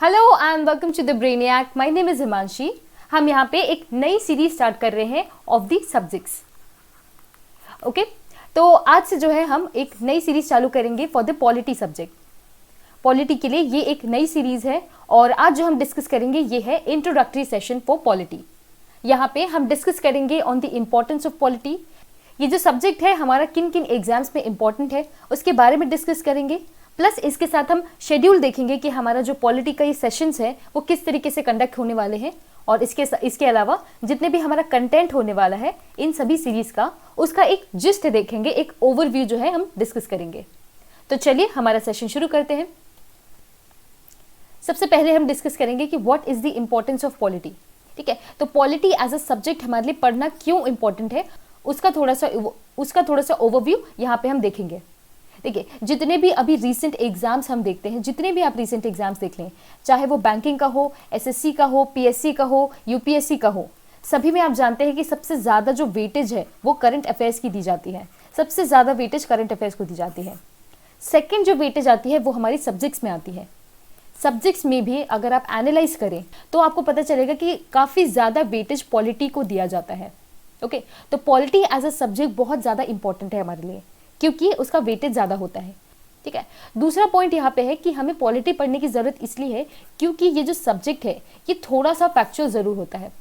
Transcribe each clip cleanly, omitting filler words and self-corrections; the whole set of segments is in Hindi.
Hello and welcome to the Brainiac. My name is Himanshi. हम यहाँ पे एक नई सीरीज स्टार्ट कर रहे हैं ऑफ द सब्जेक्ट्स। ओके, तो आज से जो है हम एक नई सीरीज चालू करेंगे for the polity subject. Polity के लिए ये एक नई सीरीज है और आज जो हम डिस्कस करेंगे ये है इंट्रोडक्टरी सेशन फॉर पॉलिटी। यहाँ पे हम डिस्कस करेंगे on the importance of polity. ये जो सब्जेक्ट है हमारा किन किन एग्जाम्स में इंपॉर्टेंट है उसके बारे में डिस्कस करेंगे। प्लस इसके साथ हम शेड्यूल देखेंगे कि हमारा जो पॉलिटी का ये सेशंस है वो किस तरीके से कंडक्ट होने वाले हैं, और इसके अलावा जितने भी हमारा कंटेंट होने वाला है इन सभी सीरीज का उसका एक जिस्ट देखेंगे, एक ओवरव्यू जो है हम डिस्कस करेंगे। तो चलिए हमारा सेशन शुरू करते हैं। सबसे पहले हम डिस्कस करेंगे कि what is the importance of polity. ठीक है, तो पॉलिटी एज अ सब्जेक्ट हमारे लिए पढ़ना क्यों इंपॉर्टेंट है उसका थोड़ा सा ओवरव्यू यहाँ पे हम देखेंगे। देखिए, जितने भी अभी रीसेंट एग्जाम्स हम देखते हैं, जितने भी आप रीसेंट एग्जाम्स देख लें, चाहे वो बैंकिंग का हो, एसएससी का हो, पीएससी का हो, यूपीएससी का हो, सभी में आप जानते हैं कि सबसे ज़्यादा जो वेटेज है वो करंट अफेयर्स की दी जाती है। सबसे ज़्यादा वेटेज करंट अफेयर्स को दी जाती है। सेकेंड जो वेटेज आती है वो हमारी सब्जेक्ट्स में आती है। सब्जेक्ट्स में भी अगर आप एनालाइज करें तो आपको पता चलेगा कि काफ़ी ज़्यादा वेटेज पॉलिटी को दिया जाता है। ओके, तो पॉलिटी एज अ सब्जेक्ट बहुत ज़्यादा इंपॉर्टेंट है हमारे लिए क्योंकि उसका वेटेज ज़्यादा होता है। ठीक है, दूसरा पॉइंट यहाँ पे है कि हमें पॉलिटी पढ़ने की ज़रूरत इसलिए है क्योंकि ये जो सब्जेक्ट है ये थोड़ा सा फैक्चुअल ज़रूर होता है।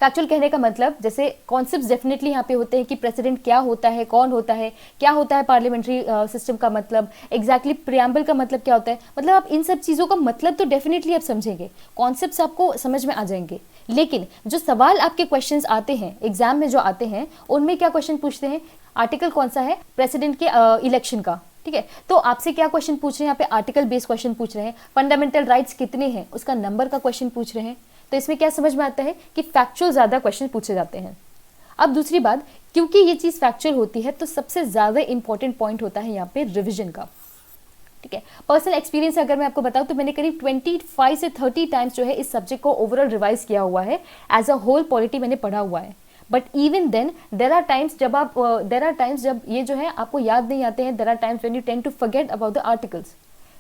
फैक्चुअल कहने का मतलब जैसे कॉन्सेप्ट्स डेफिनेटली यहाँ पे होते हैं कि प्रेसिडेंट क्या होता है, कौन होता है, क्या होता है पार्लियामेंट्री सिस्टम का मतलब, एग्जैक्टली प्रियम्बल का मतलब क्या होता है, मतलब आप इन सब चीज़ों का मतलब तो डेफिनेटली आप समझेंगे, कॉन्सेप्ट्स आपको समझ में आ जाएंगे। लेकिन जो सवाल आपके क्वेश्चंस आते हैं एग्जाम में जो आते हैं उनमें क्या क्वेश्चन पूछते हैं, आर्टिकल कौन सा है प्रेसिडेंट के इलेक्शन का। ठीक है, तो आपसे क्या क्वेश्चन पूछ रहे हैं, यहाँ पे आर्टिकल बेस्ड क्वेश्चन पूछ रहे हैं, फंडामेंटल राइट्स कितने हैं उसका नंबर का क्वेश्चन पूछ रहे हैं। तो इसमें क्या समझ में आता है कि फैक्चुअल ज़्यादा क्वेश्चन पूछे जाते हैं। अब दूसरी बात, क्योंकि ये चीज़ फैक्चुअल होती है तो सबसे ज़्यादा इंपॉर्टेंट पॉइंट होता है यहाँ पे रिविजन का। ठीक है, पर्सनल एक्सपीरियंस अगर मैं आपको बताऊं तो मैंने करीब 25 से 30 टाइम्स जो है इस सब्जेक्ट को ओवरऑल रिवाइज किया हुआ है। एज अ होल पॉलिटी मैंने पढ़ा हुआ है। But even then there are times जब ये जो है आपको याद नहीं आते हैं, there are times when you tend to forget about the articles.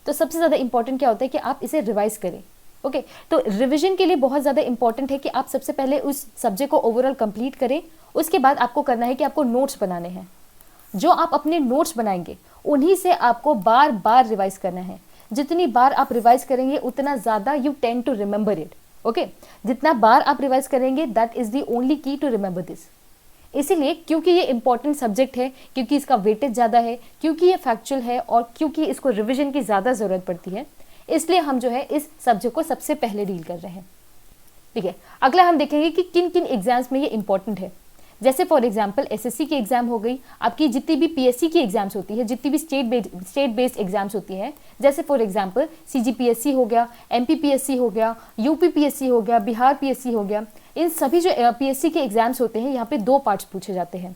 तो सबसे ज़्यादा इंपॉर्टेंट क्या होता है कि आप इसे रिवाइज करें। ओके, तो रिविजन के लिए बहुत ज़्यादा इंपॉर्टेंट है कि आप सबसे पहले उस सब्जेक्ट को ओवरऑल कंप्लीट करें। उसके बाद आपको करना है कि आपको नोट्स बनाने हैं। जो आप अपने नोट्स बनाएंगे उन्हीं से आपको बार बार रिवाइज करना है। जितनी बार आप रिवाइज करेंगे उतना ज़्यादा you tend to remember it. Okay, जितना बार आप रिवाइज करेंगे that is the only key to remember this. इसीलिए क्योंकि ये इंपॉर्टेंट सब्जेक्ट है, क्योंकि इसका वेटेज ज़्यादा है, क्योंकि ये फैक्चुअल है और क्योंकि इसको रिविजन की ज़्यादा ज़रूरत पड़ती है, इसलिए हम जो है इस सब्जेक्ट को सबसे पहले डील कर रहे हैं। ठीक है, अगला हम देखेंगे कि किन किन एग्जाम्स में ये इंपॉर्टेंट है। जैसे फॉर एग्जांपल एसएससी की एग्जाम हो गई, आपकी जितनी भी पीएससी की एग्जाम्स होती है, जितनी भी स्टेट बेस्ड एग्जाम्स होती हैं, जैसे फॉर एग्जांपल सीजीपीएससी हो गया, एमपीपीएससी हो गया, यूपीपीएससी हो गया, बिहार पीएससी हो गया, इन सभी जो पीएससी के एग्जाम्स होते हैं यहाँ पे दो पार्ट्स पूछे जाते हैं।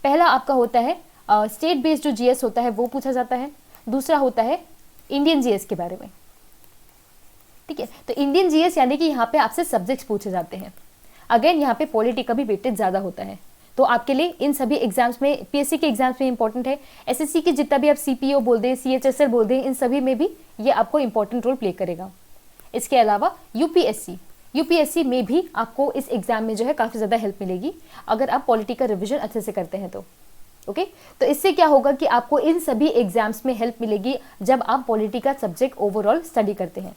पहला आपका होता है स्टेट बेस्ड जो जीएस होता है वो पूछा जाता है, दूसरा होता है इंडियन जीएस के बारे में। ठीक है, तो इंडियन जीएस यानी कि यहाँ पे आपसे सब्जेक्ट्स पूछे जाते हैं। अगेन यहाँ पे पॉलिटी का भी वेटेज ज़्यादा होता है, तो आपके लिए इन सभी एग्जाम्स में, पीएससी के एग्जाम्स में इंपॉर्टेंट है। एसएससी की जितना भी आप सीपीओ बोल दें, सीएचएसएल बोल दें, इन सभी में भी ये आपको इंपॉर्टेंट रोल प्ले करेगा। इसके अलावा यूपीएससी में भी आपको इस एग्जाम में जो है काफ़ी ज़्यादा हेल्प मिलेगी अगर आप पॉलिटी का रिविजन अच्छे से करते हैं तो। ओके, तो इससे क्या होगा कि आपको इन सभी एग्जाम्स में हेल्प मिलेगी जब आप पॉलिटी का सब्जेक्ट ओवरऑल स्टडी करते हैं।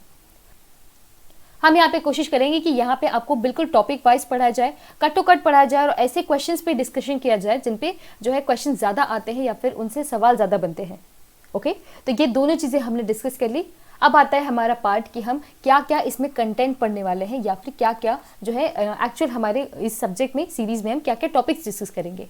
हम यहाँ पे कोशिश करेंगे कि यहाँ पे आपको बिल्कुल टॉपिक वाइज पढ़ाया जाए, कट टू कट पढ़ाया जाए और ऐसे क्वेश्चंस पे डिस्कशन किया जाए जिन पे जो है क्वेश्चन ज़्यादा आते हैं या फिर उनसे सवाल ज़्यादा बनते हैं। ओके, तो ये दोनों चीज़ें हमने डिस्कस कर ली। अब आता है हमारा पार्ट कि हम क्या क्या इसमें कंटेंट पढ़ने वाले हैं या फिर क्या क्या जो है एक्चुअल हमारे इस सब्जेक्ट में सीरीज़ में हम क्या क्या टॉपिक्स डिस्कस करेंगे।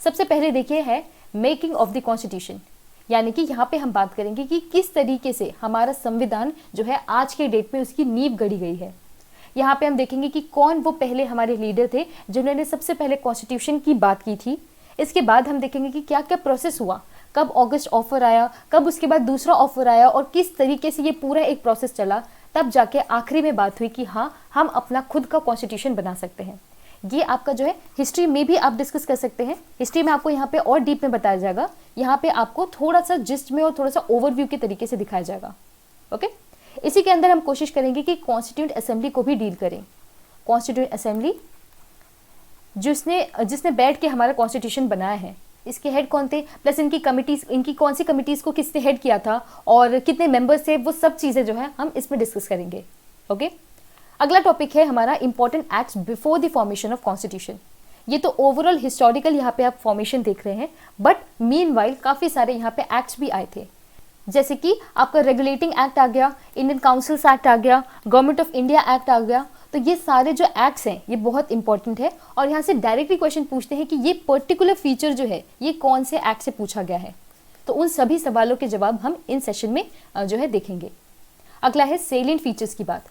सबसे पहले देखिए है मेकिंग ऑफ द कॉन्स्टिट्यूशन, यानी कि यहाँ पे हम बात करेंगे कि किस तरीके से हमारा संविधान जो है आज के डेट में उसकी नींव गढ़ी गई है। यहाँ पे हम देखेंगे कि कौन वो पहले हमारे लीडर थे जिन्होंने सबसे पहले कॉन्स्टिट्यूशन की बात की थी। इसके बाद हम देखेंगे कि क्या क्या प्रोसेस हुआ, कब ऑगस्ट ऑफर आया, कब उसके बाद दूसरा ऑफर आया और किस तरीके से ये पूरा एक प्रोसेस चला, तब जाके आखिरी में बात हुई कि हाँ हम अपना खुद का कॉन्स्टिट्यूशन बना सकते हैं। ये आपका जो है हिस्ट्री में भी आप डिस्कस कर सकते हैं। हिस्ट्री में आपको यहाँ पे और डीप में बताया जाएगा, यहाँ पे आपको थोड़ा सा जिस्ट में और थोड़ा सा ओवरव्यू के तरीके से दिखाया जाएगा। ओके, इसी के अंदर हम कोशिश करेंगे कि कॉन्स्टिट्यूएंट असेंबली को भी डील करें। कॉन्स्टिट्यूएंट असेंबली जिसने बैठ के हमारा कॉन्स्टिट्यूशन बनाया है, इसके हेड कौन थे, प्लस इनकी कमिटीज, इनकी कौन सी कमिटीज को किसने हेड किया था और कितने मेंबर्स थे, वो सब चीजें जो है हम इसमें डिस्कस करेंगे। ओके, अगला टॉपिक है हमारा important acts before the formation of constitution. ये तो ओवरऑल हिस्टोरिकल यहाँ पे आप फॉर्मेशन देख रहे हैं, बट मीनवाइल काफी सारे यहाँ पे एक्ट्स भी आए थे, जैसे कि आपका रेगुलेटिंग एक्ट आ गया, इंडियन काउंसिल्स एक्ट आ गया, गवर्नमेंट ऑफ इंडिया एक्ट आ गया। तो ये सारे जो एक्ट्स हैं ये बहुत इंपॉर्टेंट है और यहाँ से डायरेक्टली क्वेश्चन पूछते हैं कि ये पर्टिकुलर फीचर जो है ये कौन से एक्ट से पूछा गया है। तो उन सभी सवालों के जवाब हम इन सेशन में जो है देखेंगे। अगला है सेलिएंट फीचर्स की बात।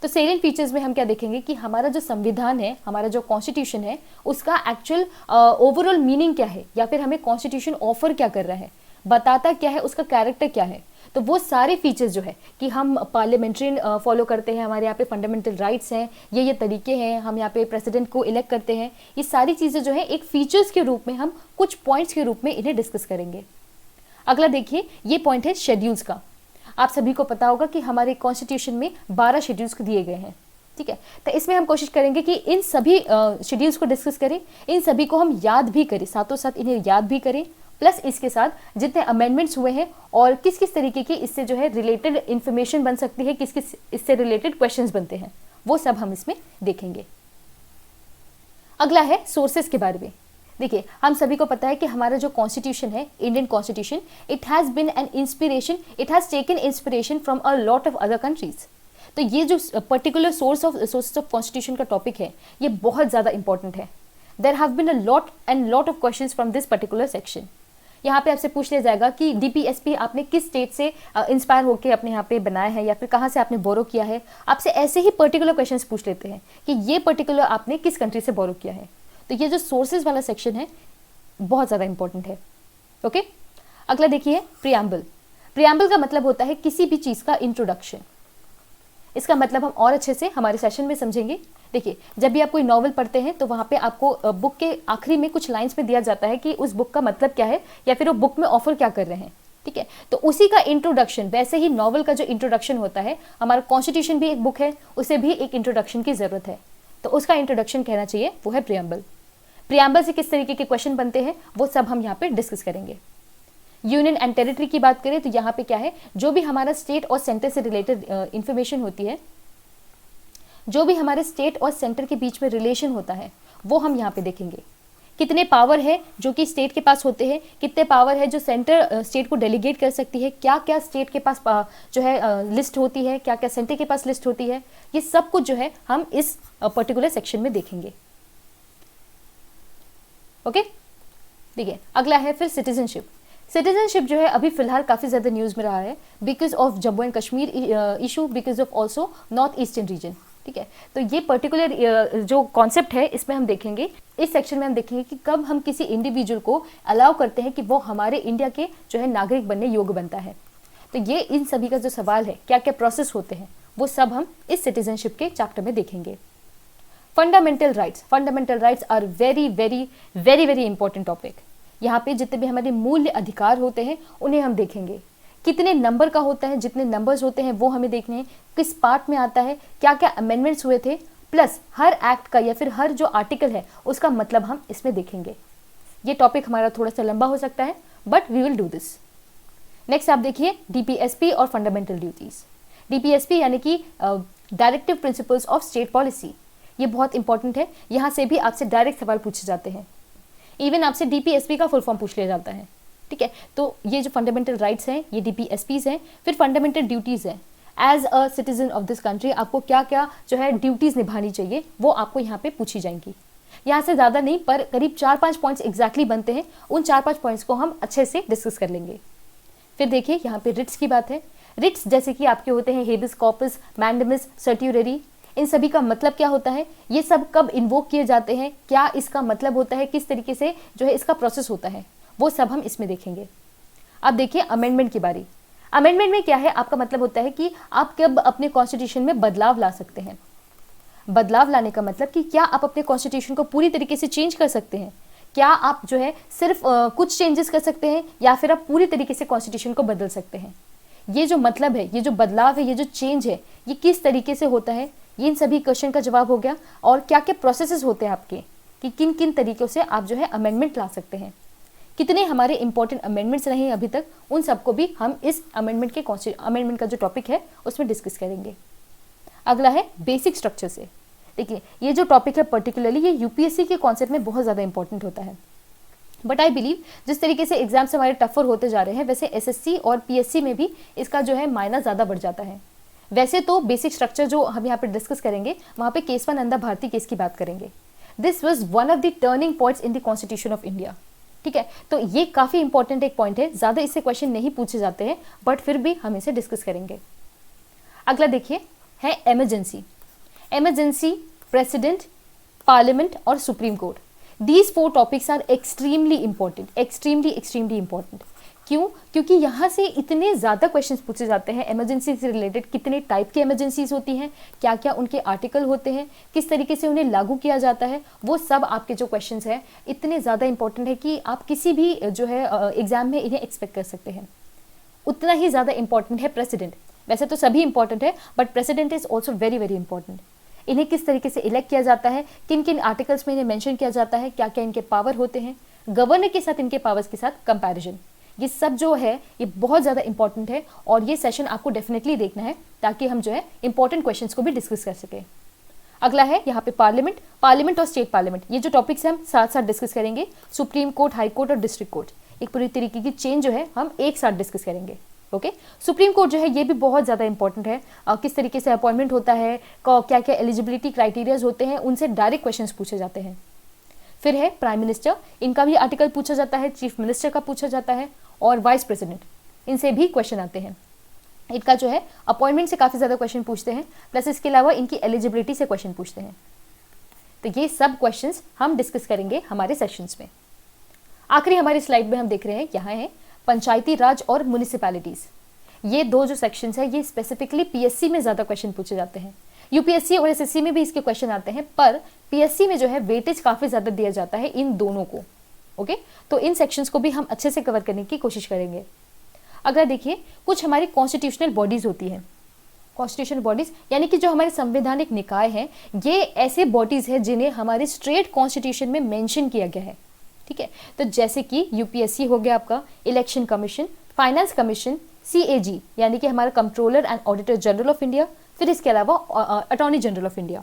तो सेलिएंट फीचर्स में हम क्या देखेंगे कि हमारा जो संविधान है, हमारा जो कॉन्स्टिट्यूशन है, उसका एक्चुअल ओवरऑल मीनिंग क्या है, या फिर हमें कॉन्स्टिट्यूशन ऑफर क्या कर रहा है, बताता क्या है, उसका कैरेक्टर क्या है। तो वो सारे फीचर्स जो है कि हम पार्लियामेंट्री फॉलो करते हैं, हमारे यहाँ पे फंडामेंटल राइट्स हैं, ये तरीके हैं, हम यहाँ पे प्रेसिडेंट को इलेक्ट करते हैं, ये सारी चीज़ें जो है एक फीचर्स के रूप में हम कुछ पॉइंट्स के रूप में इन्हें डिस्कस करेंगे। अगला देखिए, ये पॉइंट है शेड्यूल्स का। आप सभी को पता होगा कि हमारे कॉन्स्टिट्यूशन में 12 शेड्यूल्स दिए गए हैं, ठीक है। तो इसमें हम कोशिश करेंगे कि इन सभी शेड्यूल्स को डिस्कस करें, इन सभी को हम याद भी करें, साथों साथ इन्हें याद भी करें, प्लस इसके साथ जितने अमेंडमेंट्स हुए हैं और किस किस तरीके की इससे जो है रिलेटेड इंफॉर्मेशन बन सकती है, किस किस इससे रिलेटेड क्वेश्चंस बनते हैं, वो सब हम इसमें देखेंगे। अगला है सोर्सेज के बारे में। देखिए, हम सभी को पता है कि हमारा जो कॉन्स्टिट्यूशन है, Indian constitution, it has been an inspiration, it has taken inspiration from a lot of other countries. तो ये जो पर्टिकुलर सोर्सेज ऑफ कॉन्स्टिट्यूशन का टॉपिक है, ये बहुत ज़्यादा इंपॉर्टेंट है। There have been a lot of questions from this particular section. यहाँ पे आपसे पूछ लिया जाएगा कि डीपीएसपी आपने किस स्टेट से इंस्पायर होकर अपने यहाँ पे बनाया है, या फिर कहाँ से आपने बोरो किया है। आपसे ऐसे ही पर्टिकुलर क्वेश्चंस पूछ लेते हैं कि ये पर्टिकुलर आपने किस कंट्री से बोरो किया है। तो ये जो सोर्सेज वाला सेक्शन है बहुत ज़्यादा इंपॉर्टेंट है। ओके, अगला देखिए प्रियम्बल। प्रियम्बल का मतलब होता है किसी भी चीज़ का इंट्रोडक्शन। इसका मतलब हम और अच्छे से हमारे सेशन में समझेंगे। देखिए, जब भी आप कोई नॉवल पढ़ते हैं तो वहाँ पे आपको बुक के आखिरी में कुछ लाइंस में दिया जाता है कि उस बुक का मतलब क्या है, या फिर वो बुक में ऑफर क्या कर रहे हैं, ठीक है। तो उसी का इंट्रोडक्शन, वैसे ही नॉवल का जो इंट्रोडक्शन होता है, हमारा कॉन्स्टिट्यूशन भी एक बुक है, उसे भी एक इंट्रोडक्शन की जरूरत है। तो उसका इंट्रोडक्शन कहना चाहिए, वो है प्रियम्बल। प्रियम्बल से किस तरीके के क्वेश्चन बनते हैं वो सब हम यहाँ पे डिस्कस करेंगे। यूनियन एंड टेरिटरी की बात करें तो यहाँ पे क्या है, जो भी हमारा स्टेट और सेंटर से रिलेटेड इंफॉर्मेशन होती है, जो भी हमारे स्टेट और सेंटर के बीच में रिलेशन होता है, वो हम यहाँ पे देखेंगे। कितने पावर है जो कि स्टेट के पास होते हैं, कितने पावर है जो सेंटर स्टेट को डेलीगेट कर सकती है, क्या क्या स्टेट के पास जो है लिस्ट होती है, क्या क्या सेंटर के पास लिस्ट होती है, ये सब कुछ जो है हम इस पर्टिकुलर सेक्शन में देखेंगे। ओके, देखिए अगला है फिर सिटीजनशिप। सिटीजनशिप जो है अभी फिलहाल काफ़ी ज़्यादा न्यूज़ में रहा है because of Jammu and Kashmir issue, because of also north eastern region, ठीक है। तो ये पर्टिकुलर जो कॉन्सेप्ट है इसमें हम देखेंगे, इस सेक्शन में हम देखेंगे कि कब हम किसी इंडिविजुअल को अलाउ करते हैं कि वो हमारे इंडिया के जो है नागरिक बनने योग्य बनता है। तो ये इन सभी का जो सवाल है, क्या क्या प्रोसेस होते हैं, वो सब हम इस सिटीजनशिप के चैप्टर में देखेंगे। Fundamental rights are very very very very important topic. यहाँ पे जितने भी हमारे मूल्य अधिकार होते हैं उन्हें हम देखेंगे। कितने नंबर का होता है, जितने नंबर्स होते हैं वो हमें देखने हैं, किस पार्ट में आता है, क्या क्या अमेंडमेंट्स हुए थे, प्लस हर एक्ट का या फिर हर जो आर्टिकल है उसका मतलब हम इसमें देखेंगे। ये टॉपिक हमारा थोड़ा सा लंबा हो सकता है, but we will do this. Next आप देखिए डीपीएसपी और फंडामेंटल ड्यूटीज। डीपीएसपी यानी कि directive principles of state policy, ये बहुत इंपॉर्टेंट है। यहाँ से भी आपसे डायरेक्ट सवाल पूछे जाते हैं, इवन आपसे डीपीएसपी का फुल फॉर्म पूछ लिया जाता है, ठीक है। तो ये जो फंडामेंटल राइट्स हैं ये डीपीएसपीज हैं। फिर फंडामेंटल ड्यूटीज़ हैं। As a citizen of this country आपको क्या क्या जो है ड्यूटीज़ निभानी चाहिए वो आपको यहाँ पे पूछी जाएंगी। यहाँ से ज़्यादा नहीं, पर करीब 4-5 पॉइंट्स एग्जैक्टली बनते हैं। उन 4-5 पॉइंट्स को हम अच्छे से डिस्कस कर लेंगे। फिर देखिए यहाँ पे रिट्स की बात है। रिट्स जैसे कि आपके होते हैं हेबिस कॉर्पस, मैंडेमस, सर्ट्यूरेरी, इन सभी का मतलब क्या होता है, ये सब कब इन्वोक किए जाते हैं, क्या इसका मतलब होता है, किस तरीके से जो है इसका प्रोसेस होता है, वो सब हम इसमें देखेंगे। अब देखिए अमेंडमेंट की बारी। अमेंडमेंट में क्या है, आपका मतलब होता है कि आप कब अपने कॉन्स्टिट्यूशन में बदलाव ला सकते हैं। बदलाव लाने का मतलब कि क्या आप अपने कॉन्स्टिट्यूशन को पूरी तरीके से चेंज कर सकते हैं, क्या आप जो है सिर्फ कुछ चेंजेस कर सकते हैं, या फिर आप पूरी तरीके से कॉन्स्टिट्यूशन को बदल सकते हैं। ये जो मतलब है, ये जो बदलाव है, ये जो चेंज है, ये किस तरीके से होता है, ये इन सभी क्वेश्चन का जवाब हो गया। और क्या क्या प्रोसेसेस होते हैं आपके, कि किन किन तरीक़ों से आप जो है अमेंडमेंट ला सकते हैं, कितने हमारे इंपॉर्टेंट अमेंडमेंट्स रहे हैं अभी तक, उन सबको भी हम इस अमेंडमेंट का जो टॉपिक है उसमें डिस्कस करेंगे। अगला है बेसिक स्ट्रक्चर से। देखिए ये जो टॉपिक है पर्टिकुलरली ये यूपीएससी के कॉन्सेप्ट में बहुत ज़्यादा इंपॉर्टेंट होता है। बट आई बिलीव जिस तरीके से एग्जाम्स हमारे टफर होते जा रहे हैं, वैसे एसएससी और पीएससी में भी इसका जो है मायना ज़्यादा बढ़ जाता है। वैसे तो बेसिक स्ट्रक्चर जो हम यहाँ पे डिस्कस करेंगे, वहाँ पे केशवानंदा भारती केस की बात करेंगे। This was one of the turning points in the constitution of India. ठीक है, तो ये काफ़ी इंपॉर्टेंट एक पॉइंट है, ज़्यादा इससे क्वेश्चन नहीं पूछे जाते हैं, बट फिर भी हम इसे डिस्कस करेंगे। अगला देखिए है इमरजेंसी। इमरजेंसी, प्रेसिडेंट, पार्लियामेंट और supreme court, these 4 topics are extremely important, extremely important. क्यों? क्योंकि यहाँ से इतने ज़्यादा क्वेश्चंस पूछे जाते हैं इमरजेंसी से रिलेटेड। कितने टाइप की इमरजेंसीज होती हैं, क्या क्या उनके आर्टिकल होते हैं, किस तरीके से उन्हें लागू किया जाता है, वो सब आपके जो क्वेश्चंस हैं इतने ज़्यादा इंपॉर्टेंट है कि आप किसी भी जो है एग्जाम में इन्हें एक्सपेक्ट कर सकते हैं। उतना ही ज़्यादा इंपॉर्टेंट है प्रेसिडेंट। वैसे तो सभी इंपॉर्टेंट है, but president is also very very important. इन्हें किस तरीके से इलेक्ट किया जाता है, किन किन आर्टिकल्स में इन्हें मेंशन किया जाता है, क्या क्या इनके पावर होते हैं, गवर्नर के साथ इनके पावर्स के साथ कंपैरिजन, ये सब जो है ये बहुत ज़्यादा इंपॉर्टेंट है। और ये सेशन आपको डेफिनेटली देखना है ताकि हम जो है इंपॉर्टेंट क्वेश्चंस को भी डिस्कस कर सकें। अगला है यहाँ पे पार्लियामेंट और स्टेट पार्लियामेंट। ये जो टॉपिक्स हैं हम साथ साथ डिस्कस करेंगे। सुप्रीम कोर्ट, हाई कोर्ट और डिस्ट्रिक्ट कोर्ट, एक पूरी तरीके की चेंज जो है हम एक साथ डिस्कस करेंगे। ओके, सुप्रीम कोर्ट जो है ये भी बहुत ज़्यादा इंपॉर्टेंट है। किस तरीके से अपॉइंटमेंट होता है, क्या क्या एलिजिबिलिटी क्राइटेरियाज होते हैं, उनसे डायरेक्ट क्वेश्चंस पूछे जाते हैं। फिर है प्राइम मिनिस्टर, इनका भी आर्टिकल पूछा जाता है, चीफ मिनिस्टर का पूछा जाता है, और वाइस प्रेसिडेंट, इनसे भी क्वेश्चन आते हैं। इनका जो है अपॉइंटमेंट से काफ़ी ज़्यादा क्वेश्चन पूछते हैं, प्लस इसके अलावा इनकी एलिजिबिलिटी से क्वेश्चन पूछते हैं। तो ये सब क्वेश्चंस हम डिस्कस करेंगे हमारे सेशंस में। आखिरी हमारी स्लाइड में हम देख रहे हैं, यहाँ है पंचायती राज और म्यूनिसिपैलिटीज़। ये 2 जो सेक्शंस है ये स्पेसिफिकली पीएससी में ज़्यादा क्वेश्चन पूछे जाते हैं। यूपीएससी और एसएससी में भी इसके क्वेश्चन आते हैं, पर पीएससी में जो है वेटेज काफ़ी ज़्यादा दिया जाता है इन दोनों को। ओके, तो इन सेक्शंस को भी हम अच्छे से कवर करने की कोशिश करेंगे। अगर देखिए कुछ हमारी कॉन्स्टिट्यूशनल बॉडीज़ होती हैं, कॉन्स्टिट्यूशनल बॉडीज़ यानी कि जो हमारे संवैधानिक निकाय हैं, ये ऐसे बॉडीज़ हैं जिन्हें हमारे स्टेट कॉन्स्टिट्यूशन में मेंशन किया गया है। ठीक है, तो जैसे कि यूपीएससी हो गया आपका, election commission, finance commission, CAG यानी कि हमारा controller and auditor general of India, फिर इसके अलावा अटॉर्नी जनरल ऑफ इंडिया।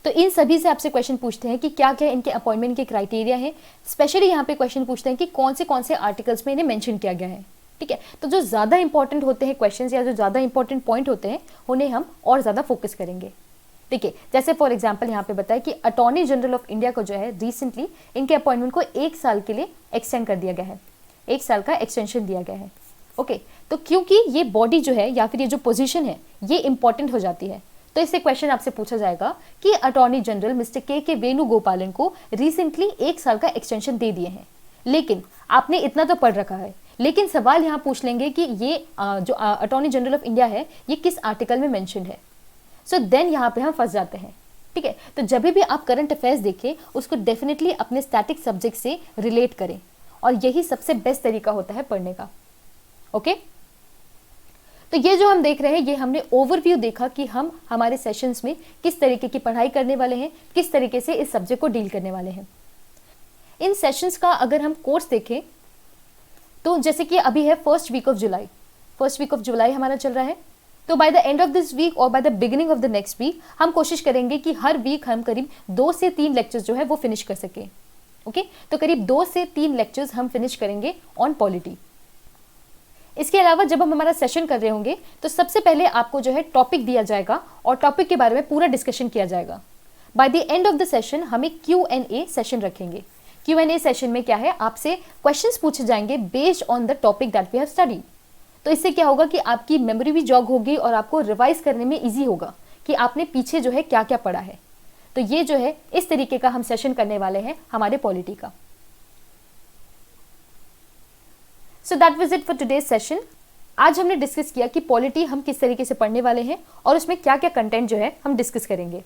तो इन सभी से आपसे क्वेश्चन पूछते हैं कि क्या क्या इनके अपॉइंटमेंट के क्राइटेरिया हैं। स्पेशली यहाँ पे क्वेश्चन पूछते हैं कि कौन से आर्टिकल्स में इन्हें मेंशन किया गया है। ठीक है, तो जो ज़्यादा इंपॉर्टेंट होते हैं क्वेश्चंस या जो ज़्यादा इंपॉर्टेंट पॉइंट होते हैं उन्हें हम और ज़्यादा फोकस करेंगे। देखिए जैसे फॉर एग्जाम्पल यहाँ पे बताया कि अटॉर्नी जनरल ऑफ इंडिया को जो है रिसेंटली इनके अपॉइंटमेंट को 1 साल के लिए एक्सटेंड कर दिया गया है, 1 साल का एक्सटेंशन दिया गया है। ओके, तो क्योंकि ये बॉडी जो है या फिर ये जो पोजीशन है ये इंपॉर्टेंट हो जाती है, तो इससे क्वेश्चन आपसे पूछा जाएगा कि अटॉर्नी जनरल मिस्टर के वेणुगोपालन को रिसेंटली 1 साल का एक्सटेंशन दे दिए हैं, लेकिन आपने इतना तो पढ़ रखा है, लेकिन सवाल यहाँ पूछ लेंगे कि ये जो अटॉर्नी जनरल ऑफ इंडिया है ये किस आर्टिकल में मेंशन है। सो देन यहाँ पे हम फंस जाते हैं। ठीक है, तो जब भी आप करंट अफेयर्स देखें उसको डेफिनेटली अपने स्टैटिक सब्जेक्ट से रिलेट करें, और यही सबसे बेस्ट तरीका होता है पढ़ने का। ओके, तो ये जो हम देख रहे हैं ये हमने ओवरव्यू देखा कि हम हमारे सेशंस में किस तरीके की पढ़ाई करने वाले हैं, किस तरीके से इस सब्जेक्ट को डील करने वाले हैं। इन सेशंस का अगर हम कोर्स देखें तो जैसे कि अभी है फर्स्ट वीक ऑफ जुलाई हमारा चल रहा है, तो by the end of this week और by the beginning of the next week हम कोशिश करेंगे कि हर वीक हम करीब 2 से 3 लेक्चर्स जो है वो फिनिश कर सकें। ओके, तो करीब 2 से 3 लेक्चर्स हम फिनिश करेंगे ऑन पॉलिटी। इसके अलावा जब हम हमारा सेशन कर रहे होंगे तो सबसे पहले आपको जो है टॉपिक दिया जाएगा और टॉपिक के बारे में पूरा डिस्कशन किया जाएगा। Bye the end of the session हम एक Q&A सेशन रखेंगे। Q&A सेशन में क्या है, आपसे क्वेश्चंस पूछे जाएंगे based on the topic that we have studied. तो इससे क्या होगा कि आपकी मेमोरी भी जॉग होगी और आपको रिवाइज करने में ईजी होगा कि आपने पीछे जो है क्या क्या पढ़ा है। तो ये जो है इस तरीके का हम सेशन करने वाले हैं हमारे पॉलिटी का। So that was it for today's session. आज हमने डिस्कस किया कि पॉलिटी हम किस तरीके से पढ़ने वाले हैं और उसमें क्या क्या कंटेंट जो है हम डिस्कस करेंगे।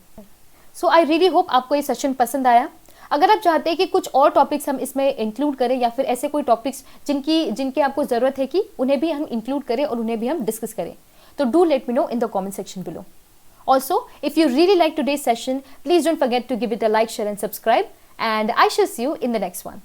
सो आई रियली होप आपको ये सेशन पसंद आया। अगर आप चाहते हैं कि कुछ और टॉपिक्स हम इसमें इंक्लूड करें या फिर ऐसे कोई टॉपिक्स जिनकी आपको ज़रूरत है कि उन्हें भी हम इंक्लूड करें और उन्हें भी हम डिस्कस करें, तो do let me know in the comment section below. Also, if you really like today's session, please don't forget to give it a like, share and subscribe, and I shall see you in the next one.